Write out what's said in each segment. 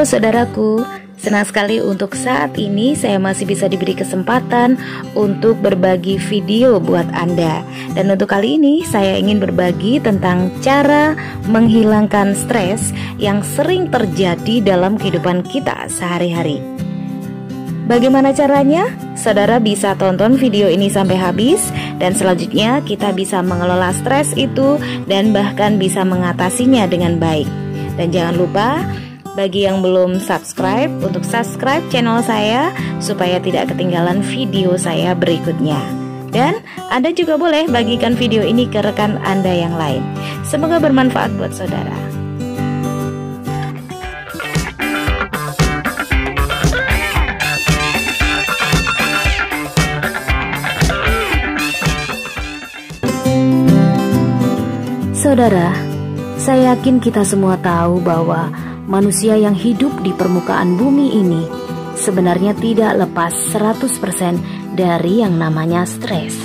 Halo saudaraku, senang sekali untuk saat ini saya masih bisa diberi kesempatan untuk berbagi video buat Anda. Dan untuk kali ini saya ingin berbagi tentang cara menghilangkan stres yang sering terjadi dalam kehidupan kita sehari-hari. Bagaimana caranya? Saudara bisa tonton video ini sampai habis, dan selanjutnya kita bisa mengelola stres itu dan bahkan bisa mengatasinya dengan baik. Dan jangan lupa, bagi yang belum subscribe, untuk subscribe channel saya supaya tidak ketinggalan video saya berikutnya. Dan Anda juga boleh bagikan video ini ke rekan Anda yang lain. Semoga bermanfaat buat saudara. Saudara, saya yakin kita semua tahu bahwa manusia yang hidup di permukaan bumi ini sebenarnya tidak lepas 100% dari yang namanya stres.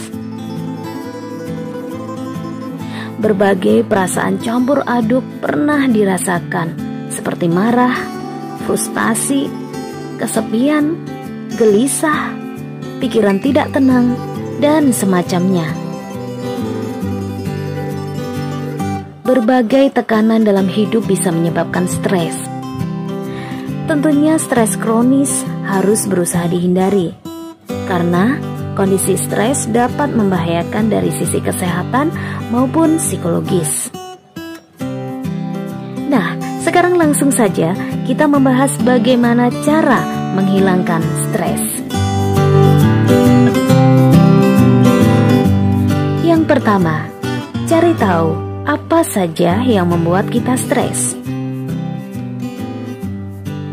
Berbagai perasaan campur aduk pernah dirasakan, seperti marah, frustasi, kesepian, gelisah, pikiran tidak tenang, dan semacamnya. Berbagai tekanan dalam hidup bisa menyebabkan stres. Tentunya stres kronis harus berusaha dihindari, karena kondisi stres dapat membahayakan dari sisi kesehatan maupun psikologis. Nah, sekarang langsung saja kita membahas bagaimana cara menghilangkan stres. Yang pertama, cari tahu apa saja yang membuat kita stres.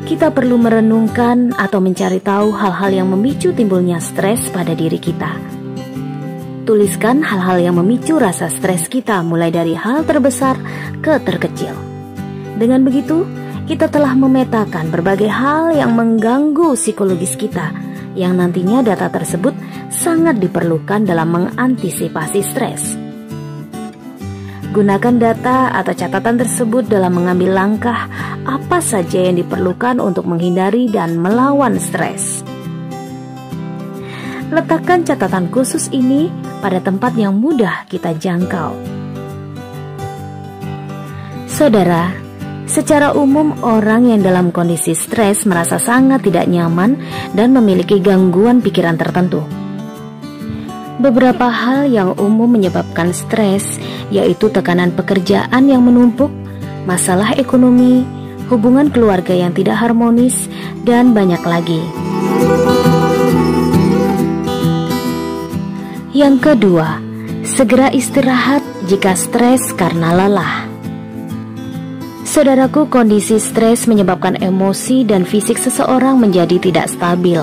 Kita perlu merenungkan atau mencari tahu hal-hal yang memicu timbulnya stres pada diri kita. Tuliskan hal-hal yang memicu rasa stres kita, mulai dari hal terbesar ke terkecil. Dengan begitu, kita telah memetakan berbagai hal yang mengganggu psikologis kita, yang nantinya data tersebut sangat diperlukan dalam mengantisipasi stres. Gunakan data atau catatan tersebut dalam mengambil langkah apa saja yang diperlukan untuk menghindari dan melawan stres. Letakkan catatan khusus ini pada tempat yang mudah kita jangkau. Saudara, secara umum orang yang dalam kondisi stres merasa sangat tidak nyaman dan memiliki gangguan pikiran tertentu. Beberapa hal yang umum menyebabkan stres yaitu tekanan pekerjaan yang menumpuk, masalah ekonomi, hubungan keluarga yang tidak harmonis, dan banyak lagi. Yang kedua, segera istirahat jika stres karena lelah. Saudaraku, kondisi stres menyebabkan emosi dan fisik seseorang menjadi tidak stabil,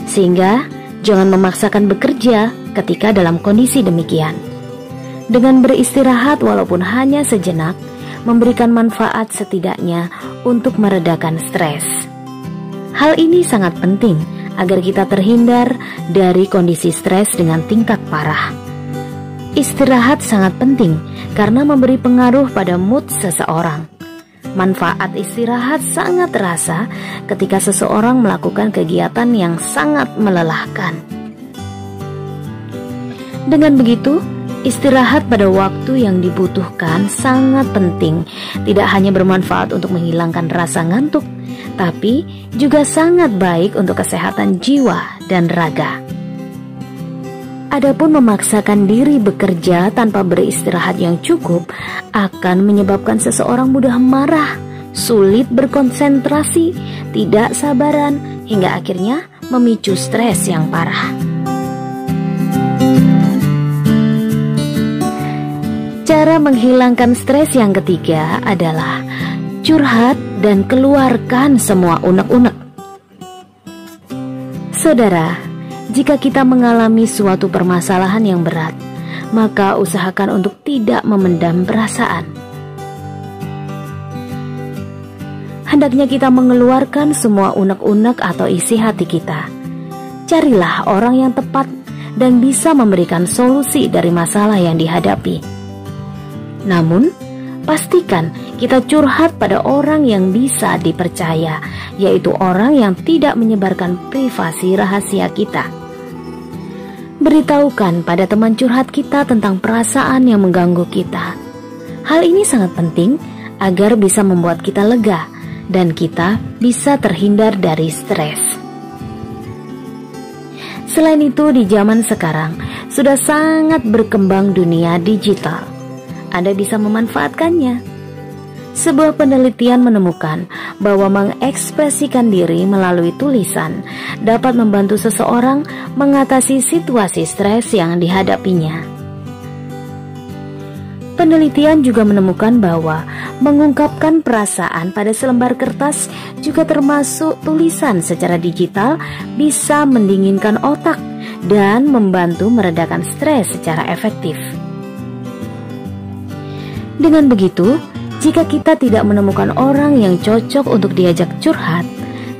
sehingga jangan memaksakan bekerja ketika dalam kondisi demikian. Dengan beristirahat walaupun hanya sejenak, memberikan manfaat setidaknya untuk meredakan stres. Hal ini sangat penting agar kita terhindar dari kondisi stres dengan tingkat parah. Istirahat sangat penting karena memberi pengaruh pada mood seseorang. Manfaat istirahat sangat terasa ketika seseorang melakukan kegiatan yang sangat melelahkan. Dengan begitu, istirahat pada waktu yang dibutuhkan sangat penting. Tidak hanya bermanfaat untuk menghilangkan rasa ngantuk, tapi juga sangat baik untuk kesehatan jiwa dan raga. Adapun memaksakan diri bekerja tanpa beristirahat yang cukup akan menyebabkan seseorang mudah marah, sulit berkonsentrasi, tidak sabaran, hingga akhirnya memicu stres yang parah. Cara menghilangkan stres yang ketiga adalah curhat dan keluarkan semua unek-unek. Saudara, jika kita mengalami suatu permasalahan yang berat, maka usahakan untuk tidak memendam perasaan. Hendaknya kita mengeluarkan semua unek-unek atau isi hati kita. Carilah orang yang tepat dan bisa memberikan solusi dari masalah yang dihadapi. Namun, pastikan kita curhat pada orang yang bisa dipercaya, yaitu orang yang tidak menyebarkan privasi rahasia kita. Beritahukan pada teman curhat kita tentang perasaan yang mengganggu kita. Hal ini sangat penting agar bisa membuat kita lega dan kita bisa terhindar dari stres. Selain itu, di zaman sekarang sudah sangat berkembang dunia digital. Anda bisa memanfaatkannya. Sebuah penelitian menemukan bahwa mengekspresikan diri melalui tulisan dapat membantu seseorang mengatasi situasi stres yang dihadapinya. Penelitian juga menemukan bahwa mengungkapkan perasaan pada selembar kertas juga termasuk tulisan secara digital bisa mendinginkan otak dan membantu meredakan stres secara efektif. Dengan begitu, jika kita tidak menemukan orang yang cocok untuk diajak curhat,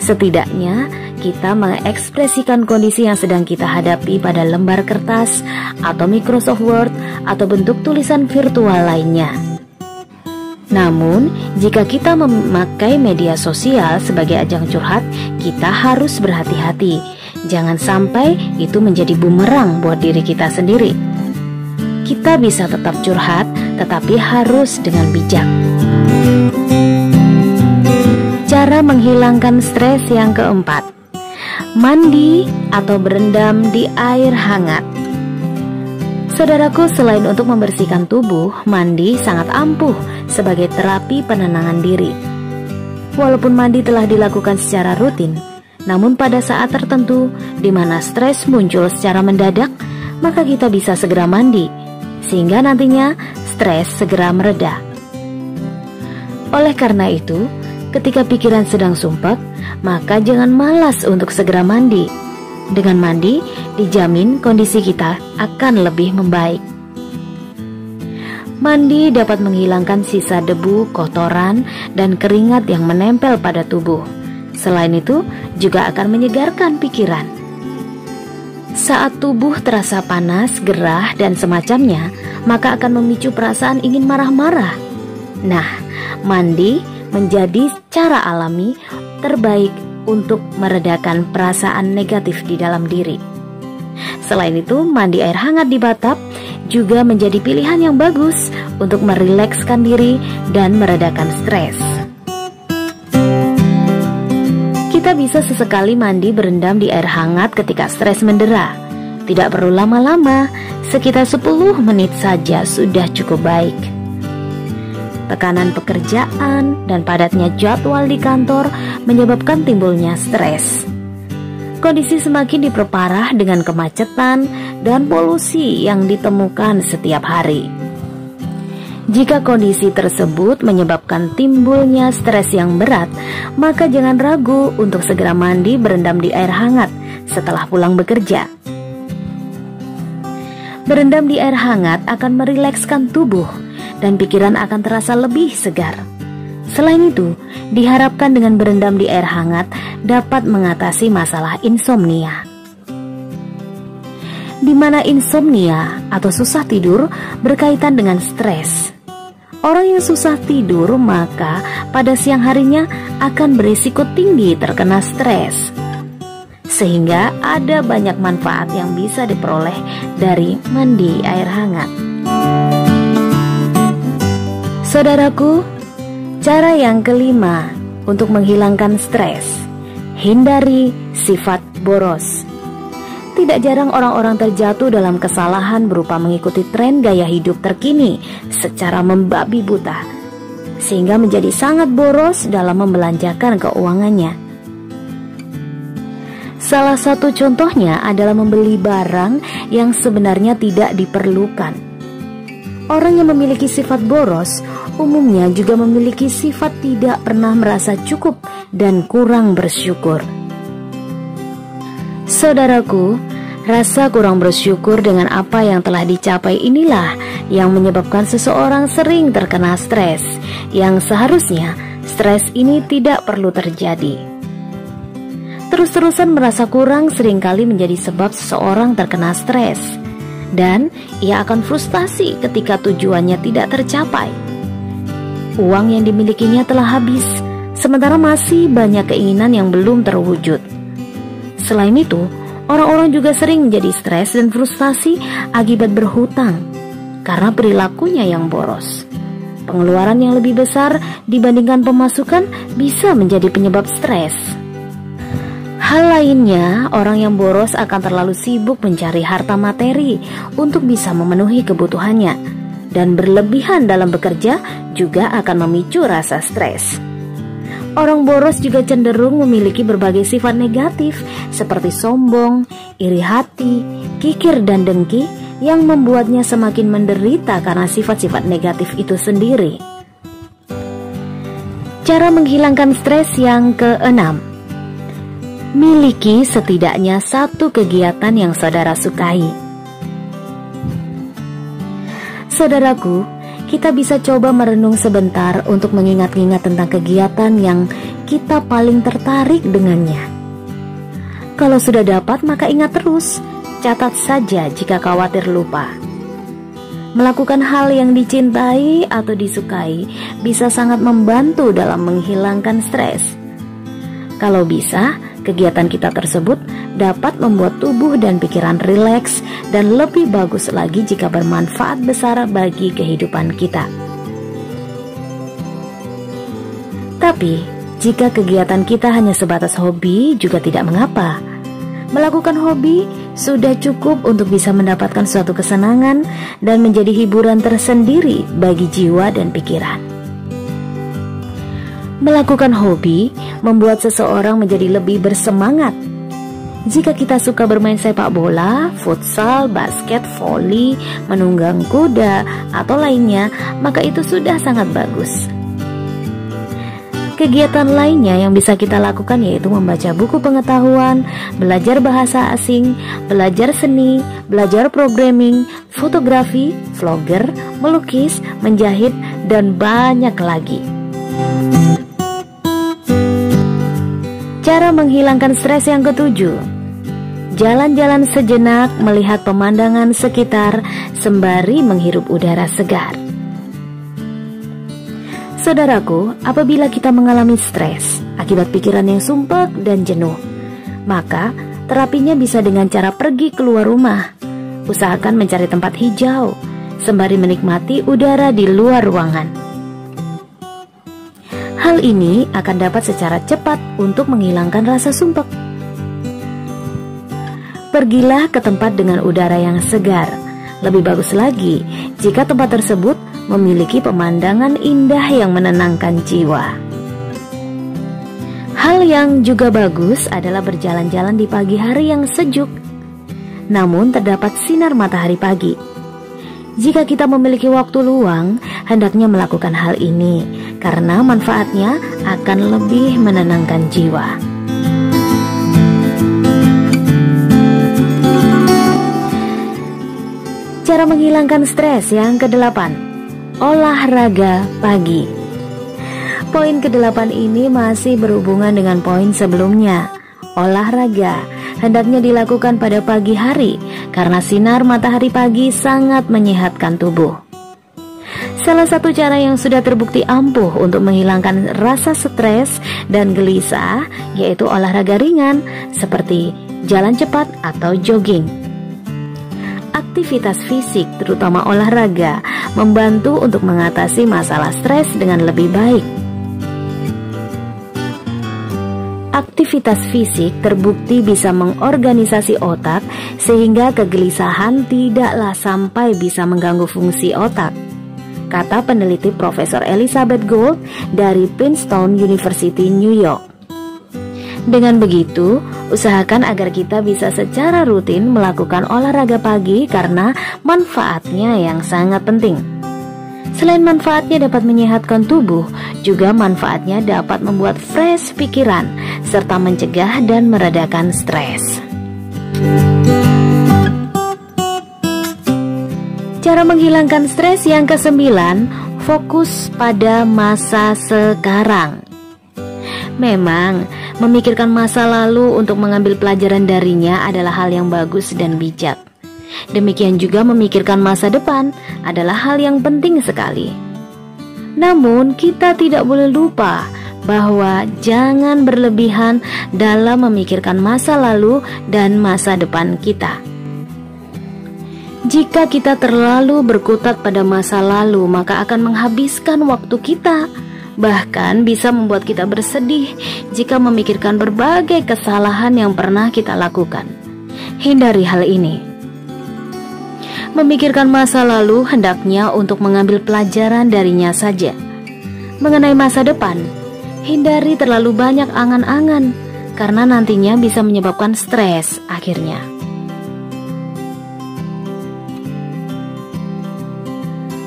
setidaknya kita mengekspresikan kondisi yang sedang kita hadapi pada lembar kertas atau Microsoft Word atau bentuk tulisan virtual lainnya. Namun, jika kita memakai media sosial sebagai ajang curhat, kita harus berhati-hati. Jangan sampai itu menjadi bumerang buat diri kita sendiri. Kita bisa tetap curhat, tetapi harus dengan bijak. Cara menghilangkan stres yang keempat, mandi atau berendam di air hangat. Saudaraku, selain untuk membersihkan tubuh, mandi sangat ampuh sebagai terapi penenangan diri. Walaupun mandi telah dilakukan secara rutin, namun pada saat tertentu di mana stres muncul secara mendadak, maka kita bisa segera mandi, sehingga nantinya stres segera mereda. Oleh karena itu, ketika pikiran sedang sumpek, maka jangan malas untuk segera mandi. Dengan mandi, dijamin kondisi kita akan lebih membaik. Mandi dapat menghilangkan sisa debu, kotoran, dan keringat yang menempel pada tubuh. Selain itu, juga akan menyegarkan pikiran. Saat tubuh terasa panas, gerah, dan semacamnya, maka akan memicu perasaan ingin marah-marah. Nah, mandi menjadi cara alami terbaik untuk meredakan perasaan negatif di dalam diri. Selain itu, mandi air hangat di bathtub juga menjadi pilihan yang bagus untuk merilekskan diri dan meredakan stres. Kita bisa sesekali mandi berendam di air hangat ketika stres mendera. Tidak perlu lama-lama, sekitar 10 menit saja sudah cukup baik. Tekanan pekerjaan dan padatnya jadwal di kantor menyebabkan timbulnya stres. Kondisi semakin diperparah dengan kemacetan dan polusi yang ditemukan setiap hari. Jika kondisi tersebut menyebabkan timbulnya stres yang berat, maka jangan ragu untuk segera mandi berendam di air hangat setelah pulang bekerja. Berendam di air hangat akan merilekskan tubuh dan pikiran akan terasa lebih segar. Selain itu, diharapkan dengan berendam di air hangat dapat mengatasi masalah insomnia. Di mana insomnia atau susah tidur berkaitan dengan stres. Orang yang susah tidur maka pada siang harinya akan berisiko tinggi terkena stres. Sehingga ada banyak manfaat yang bisa diperoleh dari mandi air hangat. Saudaraku, cara yang kelima untuk menghilangkan stres, hindari sifat boros. Tidak jarang orang-orang terjatuh dalam kesalahan berupa mengikuti tren gaya hidup terkini secara membabi buta, sehingga menjadi sangat boros dalam membelanjakan keuangannya. Salah satu contohnya adalah membeli barang yang sebenarnya tidak diperlukan. Orang yang memiliki sifat boros umumnya juga memiliki sifat tidak pernah merasa cukup dan kurang bersyukur. Saudaraku, rasa kurang bersyukur dengan apa yang telah dicapai inilah yang menyebabkan seseorang sering terkena stres, yang seharusnya stres ini tidak perlu terjadi. Terus-terusan merasa kurang seringkali menjadi sebab seseorang terkena stres, dan ia akan frustasi ketika tujuannya tidak tercapai. Uang yang dimilikinya telah habis, sementara masih banyak keinginan yang belum terwujud. Selain itu, orang-orang juga sering menjadi stres dan frustasi akibat berhutang karena perilakunya yang boros. Pengeluaran yang lebih besar dibandingkan pemasukan bisa menjadi penyebab stres. Hal lainnya, orang yang boros akan terlalu sibuk mencari harta materi untuk bisa memenuhi kebutuhannya, dan berlebihan dalam bekerja juga akan memicu rasa stres. Orang boros juga cenderung memiliki berbagai sifat negatif seperti sombong, iri hati, kikir, dan dengki yang membuatnya semakin menderita karena sifat-sifat negatif itu sendiri. Cara menghilangkan stres yang keenam, miliki setidaknya satu kegiatan yang saudara sukai. Saudaraku, kita bisa coba merenung sebentar untuk mengingat-ingat tentang kegiatan yang kita paling tertarik dengannya. Kalau sudah dapat, maka ingat terus. Catat saja jika khawatir lupa. Melakukan hal yang dicintai atau disukai bisa sangat membantu dalam menghilangkan stres. Kalau bisa, kegiatan kita tersebut dapat membuat tubuh dan pikiran rileks dan lebih bagus lagi jika bermanfaat besar bagi kehidupan kita. Tapi, jika kegiatan kita hanya sebatas hobi juga tidak mengapa. Melakukan hobi sudah cukup untuk bisa mendapatkan suatu kesenangan dan menjadi hiburan tersendiri bagi jiwa dan pikiran. Melakukan hobi membuat seseorang menjadi lebih bersemangat. Jika kita suka bermain sepak bola, futsal, basket, voli, menunggang kuda, atau lainnya, maka itu sudah sangat bagus. Kegiatan lainnya yang bisa kita lakukan yaitu membaca buku pengetahuan, belajar bahasa asing, belajar seni, belajar programming, fotografi, vlogger, melukis, menjahit, dan banyak lagi. Cara menghilangkan stres yang ketujuh, jalan-jalan sejenak melihat pemandangan sekitar sembari menghirup udara segar. Saudaraku, apabila kita mengalami stres akibat pikiran yang sumpek dan jenuh, maka terapinya bisa dengan cara pergi keluar rumah. Usahakan mencari tempat hijau, sembari menikmati udara di luar ruangan. Hal ini akan dapat secara cepat untuk menghilangkan rasa sumpek. Pergilah ke tempat dengan udara yang segar. Lebih bagus lagi jika tempat tersebut memiliki pemandangan indah yang menenangkan jiwa. Hal yang juga bagus adalah berjalan-jalan di pagi hari yang sejuk, namun terdapat sinar matahari pagi. Jika kita memiliki waktu luang, hendaknya melakukan hal ini karena manfaatnya akan lebih menenangkan jiwa. Cara menghilangkan stres yang ke-8, olahraga pagi. Poin ke-8 ini masih berhubungan dengan poin sebelumnya. Olahraga hendaknya dilakukan pada pagi hari karena sinar matahari pagi sangat menyehatkan tubuh. Salah satu cara yang sudah terbukti ampuh untuk menghilangkan rasa stres dan gelisah yaitu olahraga ringan seperti jalan cepat atau jogging. Aktivitas fisik, terutama olahraga, membantu untuk mengatasi masalah stres dengan lebih baik. Aktivitas fisik terbukti bisa mengorganisasi otak sehingga kegelisahan tidaklah sampai bisa mengganggu fungsi otak, kata peneliti Profesor Elizabeth Gould dari Princeton University, New York. Dengan begitu, usahakan agar kita bisa secara rutin melakukan olahraga pagi karena manfaatnya yang sangat penting. Selain manfaatnya dapat menyehatkan tubuh, juga manfaatnya dapat membuat fresh pikiran serta mencegah dan meredakan stres. Cara menghilangkan stres yang ke-9, fokus pada masa sekarang. Memang, memikirkan masa lalu untuk mengambil pelajaran darinya adalah hal yang bagus dan bijak. Demikian juga memikirkan masa depan adalah hal yang penting sekali. Namun kita tidak boleh lupa bahwa jangan berlebihan dalam memikirkan masa lalu dan masa depan kita. Jika kita terlalu berkutat pada masa lalu, maka akan menghabiskan waktu kita. Bahkan bisa membuat kita bersedih jika memikirkan berbagai kesalahan yang pernah kita lakukan. Hindari hal ini. Memikirkan masa lalu hendaknya untuk mengambil pelajaran darinya saja. Mengenai masa depan, hindari terlalu banyak angan-angan, karena nantinya bisa menyebabkan stres akhirnya.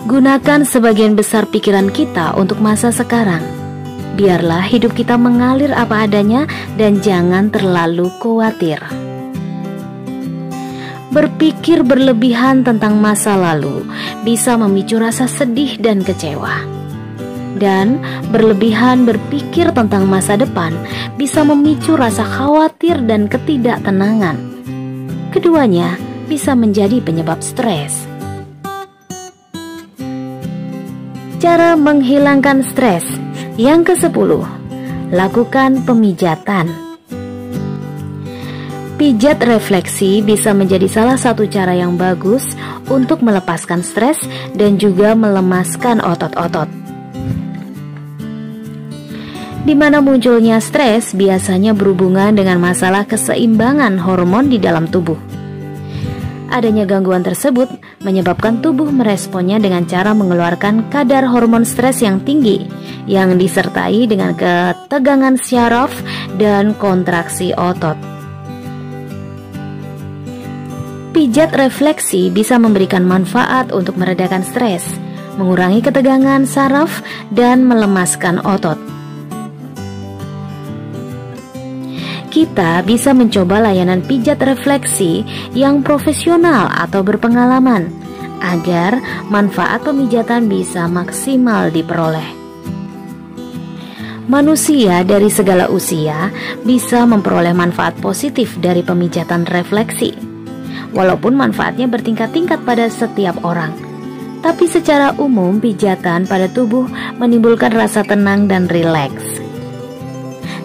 Gunakan sebagian besar pikiran kita untuk masa sekarang. Biarlah hidup kita mengalir apa adanya dan jangan terlalu khawatir. Berpikir berlebihan tentang masa lalu bisa memicu rasa sedih dan kecewa. Dan berlebihan berpikir tentang masa depan bisa memicu rasa khawatir dan ketidaktenangan. Keduanya bisa menjadi penyebab stres. Cara menghilangkan stres. Yang ke-10, lakukan pemijatan. Pijat refleksi bisa menjadi salah satu cara yang bagus untuk melepaskan stres dan juga melemaskan otot-otot. Di mana munculnya stres biasanya berhubungan dengan masalah keseimbangan hormon di dalam tubuh. Adanya gangguan tersebut menyebabkan tubuh meresponnya dengan cara mengeluarkan kadar hormon stres yang tinggi yang disertai dengan ketegangan syaraf dan kontraksi otot. Pijat refleksi bisa memberikan manfaat untuk meredakan stres, mengurangi ketegangan saraf, dan melemaskan otot. Kita bisa mencoba layanan pijat refleksi yang profesional atau berpengalaman agar manfaat pemijatan bisa maksimal diperoleh. Manusia dari segala usia bisa memperoleh manfaat positif dari pemijatan refleksi. Walaupun manfaatnya bertingkat-tingkat pada setiap orang, tapi secara umum pijatan pada tubuh menimbulkan rasa tenang dan rileks.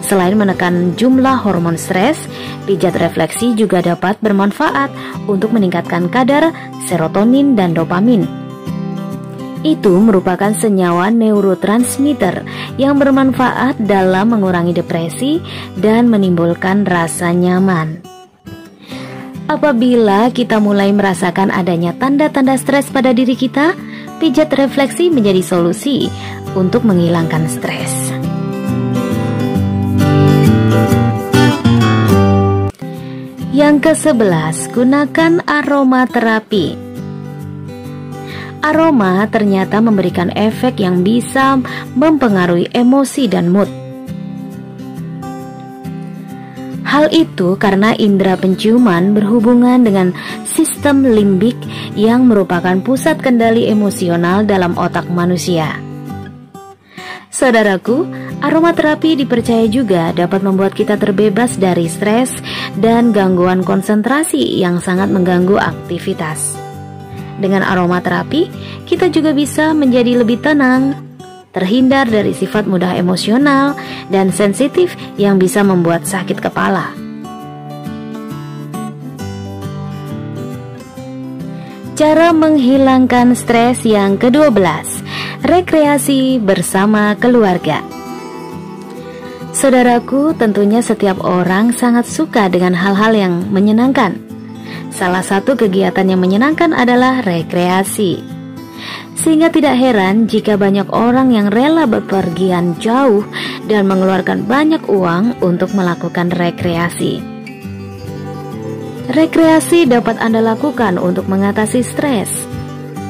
Selain menekan jumlah hormon stres, pijat refleksi juga dapat bermanfaat untuk meningkatkan kadar serotonin dan dopamin. Itu merupakan senyawa neurotransmitter yang bermanfaat dalam mengurangi depresi dan menimbulkan rasa nyaman. Apabila kita mulai merasakan adanya tanda-tanda stres pada diri kita, pijat refleksi menjadi solusi untuk menghilangkan stres. Yang ke-11, gunakan aromaterapi. Aroma ternyata memberikan efek yang bisa mempengaruhi emosi dan mood. Hal itu karena indera penciuman berhubungan dengan sistem limbik yang merupakan pusat kendali emosional dalam otak manusia. Saudaraku, aromaterapi dipercaya juga dapat membuat kita terbebas dari stres dan gangguan konsentrasi yang sangat mengganggu aktivitas. Dengan aromaterapi, kita juga bisa menjadi lebih tenang, terhindar dari sifat mudah emosional dan sensitif yang bisa membuat sakit kepala. Cara menghilangkan stres yang ke-12, rekreasi bersama keluarga. Saudaraku, tentunya setiap orang sangat suka dengan hal-hal yang menyenangkan. Salah satu kegiatan yang menyenangkan adalah rekreasi. Sehingga tidak heran jika banyak orang yang rela bepergian jauh dan mengeluarkan banyak uang untuk melakukan rekreasi. Rekreasi dapat Anda lakukan untuk mengatasi stres.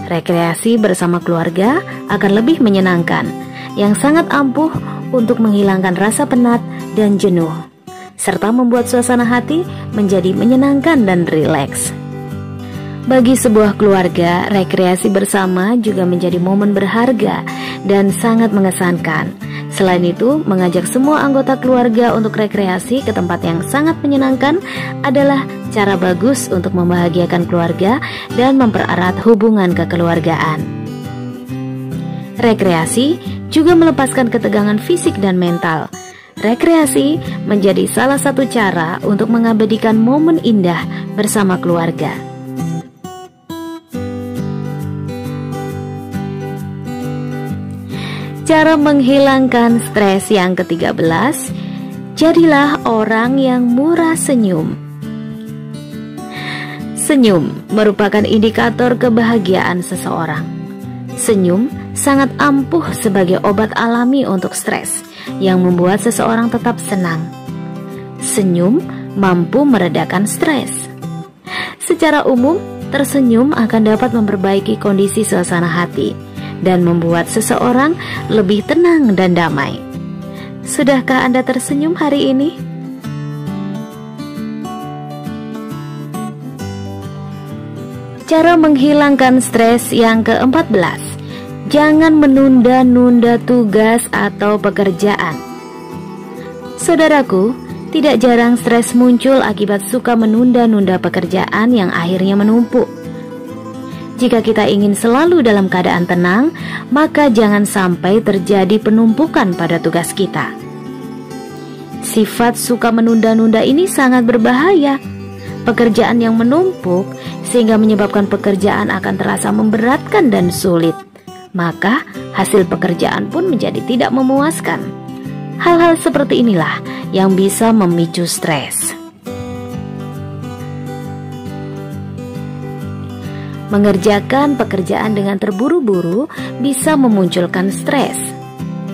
Rekreasi bersama keluarga akan lebih menyenangkan, yang sangat ampuh untuk menghilangkan rasa penat dan jenuh, serta membuat suasana hati menjadi menyenangkan dan rileks. Bagi sebuah keluarga, rekreasi bersama juga menjadi momen berharga dan sangat mengesankan. Selain itu, mengajak semua anggota keluarga untuk rekreasi ke tempat yang sangat menyenangkan adalah cara bagus untuk membahagiakan keluarga dan mempererat hubungan kekeluargaan. Rekreasi juga melepaskan ketegangan fisik dan mental. Rekreasi menjadi salah satu cara untuk mengabadikan momen indah bersama keluarga. Cara menghilangkan stres yang ke-13, jadilah orang yang murah senyum. Senyum merupakan indikator kebahagiaan seseorang. Senyum sangat ampuh sebagai obat alami untuk stres yang membuat seseorang tetap senang. Senyum mampu meredakan stres. Secara umum, tersenyum akan dapat memperbaiki kondisi suasana hati dan membuat seseorang lebih tenang dan damai. Sudahkah Anda tersenyum hari ini? Cara menghilangkan stres yang ke-14, jangan menunda-nunda tugas atau pekerjaan. Saudaraku, tidak jarang stres muncul akibat suka menunda-nunda pekerjaan yang akhirnya menumpuk. Jika kita ingin selalu dalam keadaan tenang, maka jangan sampai terjadi penumpukan pada tugas kita. Sifat suka menunda-nunda ini sangat berbahaya. Pekerjaan yang menumpuk sehingga menyebabkan pekerjaan akan terasa memberatkan dan sulit. Maka hasil pekerjaan pun menjadi tidak memuaskan. Hal-hal seperti inilah yang bisa memicu stres. Mengerjakan pekerjaan dengan terburu-buru bisa memunculkan stres.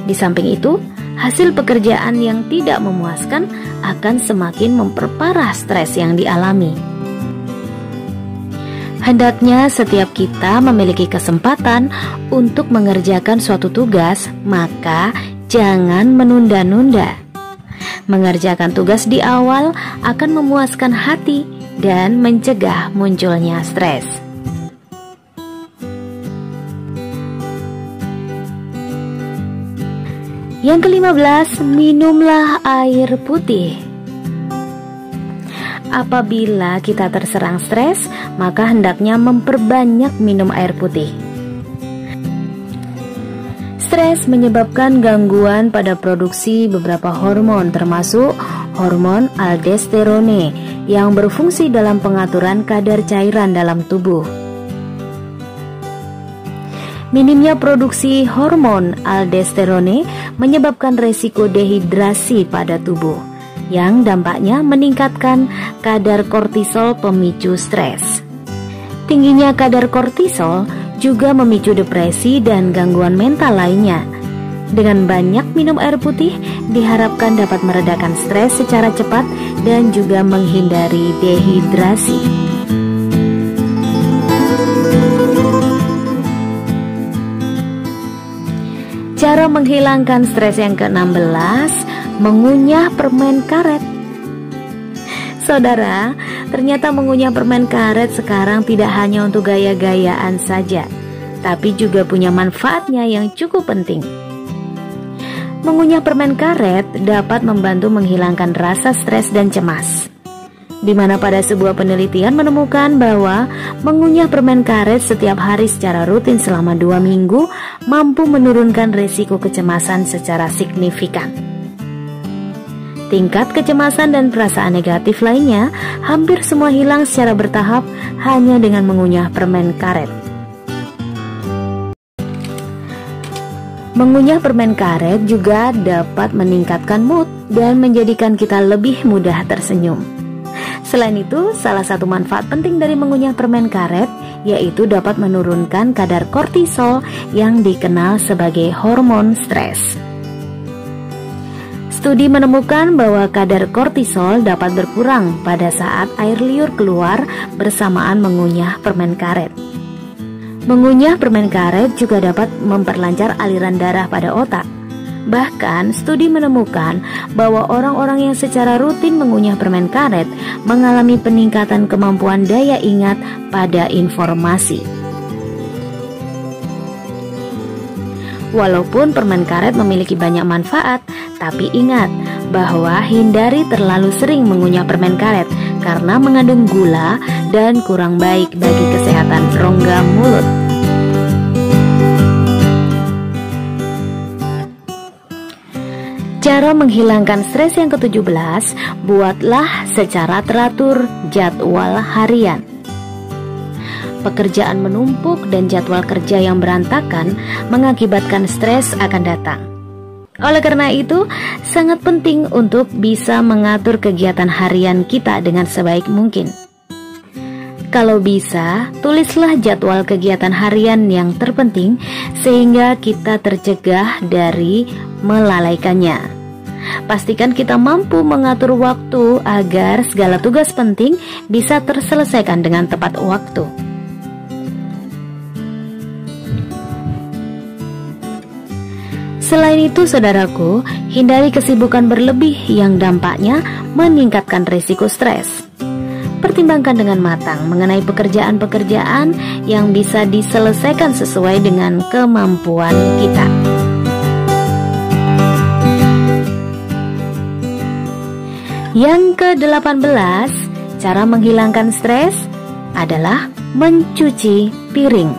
Di samping itu, hasil pekerjaan yang tidak memuaskan akan semakin memperparah stres yang dialami. Hendaknya setiap kita memiliki kesempatan untuk mengerjakan suatu tugas, maka jangan menunda-nunda. Mengerjakan tugas di awal akan memuaskan hati dan mencegah munculnya stres. Yang ke-15, minumlah air putih. Apabila kita terserang stres, maka hendaknya memperbanyak minum air putih. Stres menyebabkan gangguan pada produksi beberapa hormon, termasuk hormon aldosterone yang berfungsi dalam pengaturan kadar cairan dalam tubuh. Minimnya produksi hormon aldosterone menyebabkan resiko dehidrasi pada tubuh, yang dampaknya meningkatkan kadar kortisol pemicu stres. Tingginya kadar kortisol juga memicu depresi dan gangguan mental lainnya. Dengan banyak minum air putih diharapkan dapat meredakan stres secara cepat dan juga menghindari dehidrasi. Cara menghilangkan stres yang ke-16, mengunyah permen karet. Saudara, ternyata mengunyah permen karet sekarang tidak hanya untuk gaya-gayaan saja, tapi juga punya manfaatnya yang cukup penting. Mengunyah permen karet dapat membantu menghilangkan rasa stres dan cemas, di mana pada sebuah penelitian menemukan bahwa mengunyah permen karet setiap hari secara rutin selama 2 minggu mampu menurunkan resiko kecemasan secara signifikan. Tingkat kecemasan dan perasaan negatif lainnya hampir semua hilang secara bertahap hanya dengan mengunyah permen karet. Mengunyah permen karet juga dapat meningkatkan mood dan menjadikan kita lebih mudah tersenyum. Selain itu, salah satu manfaat penting dari mengunyah permen karet yaitu dapat menurunkan kadar kortisol yang dikenal sebagai hormon stres. Studi menemukan bahwa kadar kortisol dapat berkurang pada saat air liur keluar bersamaan mengunyah permen karet. Mengunyah permen karet juga dapat memperlancar aliran darah pada otak. Bahkan, studi menemukan bahwa orang-orang yang secara rutin mengunyah permen karet mengalami peningkatan kemampuan daya ingat pada informasi. Walaupun permen karet memiliki banyak manfaat, tapi ingat bahwa hindari terlalu sering mengunyah permen karet karena mengandung gula dan kurang baik bagi kesehatan rongga mulut. Cara menghilangkan stres yang ke-17, buatlah secara teratur jadwal harian. Pekerjaan menumpuk dan jadwal kerja yang berantakan mengakibatkan stres akan datang. Oleh karena itu, sangat penting untuk bisa mengatur kegiatan harian kita dengan sebaik mungkin. Kalau bisa, tulislah jadwal kegiatan harian yang terpenting sehingga kita tercegah dari melalaikannya. Pastikan kita mampu mengatur waktu agar segala tugas penting bisa terselesaikan dengan tepat waktu. Selain itu, saudaraku, hindari kesibukan berlebih yang dampaknya meningkatkan risiko stres. Pertimbangkan dengan matang mengenai pekerjaan-pekerjaan yang bisa diselesaikan sesuai dengan kemampuan kita. Yang ke-18, cara menghilangkan stres adalah mencuci piring.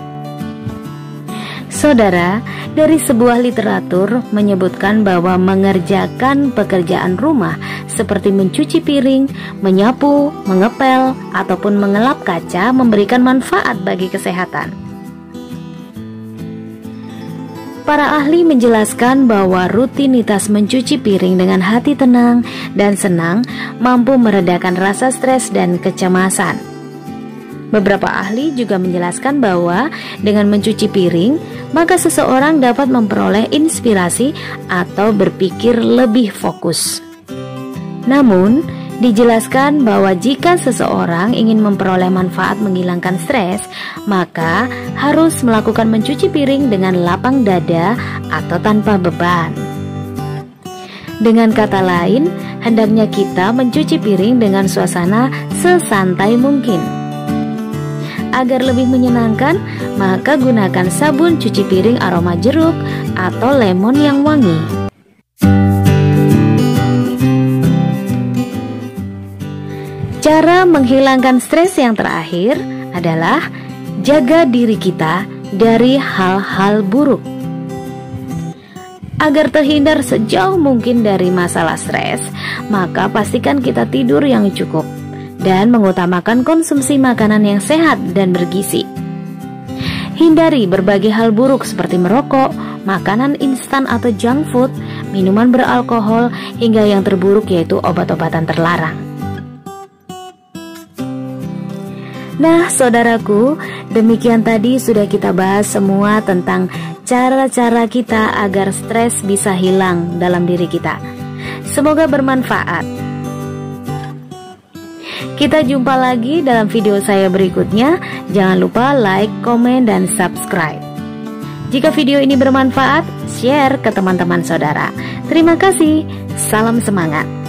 Saudara, dari sebuah literatur menyebutkan bahwa mengerjakan pekerjaan rumah seperti mencuci piring, menyapu, mengepel, ataupun mengelap kaca memberikan manfaat bagi kesehatan. Para ahli menjelaskan bahwa rutinitas mencuci piring dengan hati tenang dan senang mampu meredakan rasa stres dan kecemasan. Beberapa ahli juga menjelaskan bahwa dengan mencuci piring, maka seseorang dapat memperoleh inspirasi atau berpikir lebih fokus. Namun, dijelaskan bahwa jika seseorang ingin memperoleh manfaat menghilangkan stres, maka harus melakukan mencuci piring dengan lapang dada atau tanpa beban. Dengan kata lain, hendaknya kita mencuci piring dengan suasana sesantai mungkin. Agar lebih menyenangkan, maka gunakan sabun cuci piring aroma jeruk atau lemon yang wangi. Cara menghilangkan stres yang terakhir adalah jaga diri kita dari hal-hal buruk. Agar terhindar sejauh mungkin dari masalah stres, maka pastikan kita tidur yang cukup dan mengutamakan konsumsi makanan yang sehat dan bergizi. Hindari berbagai hal buruk seperti merokok, makanan instan atau junk food, minuman beralkohol, hingga yang terburuk yaitu obat-obatan terlarang. Nah, saudaraku, demikian tadi sudah kita bahas semua tentang cara-cara kita agar stres bisa hilang dalam diri kita. Semoga bermanfaat. Kita jumpa lagi dalam video saya berikutnya. Jangan lupa like, komen, dan subscribe. Jika video ini bermanfaat, share ke teman-teman saudara. Terima kasih. Salam semangat.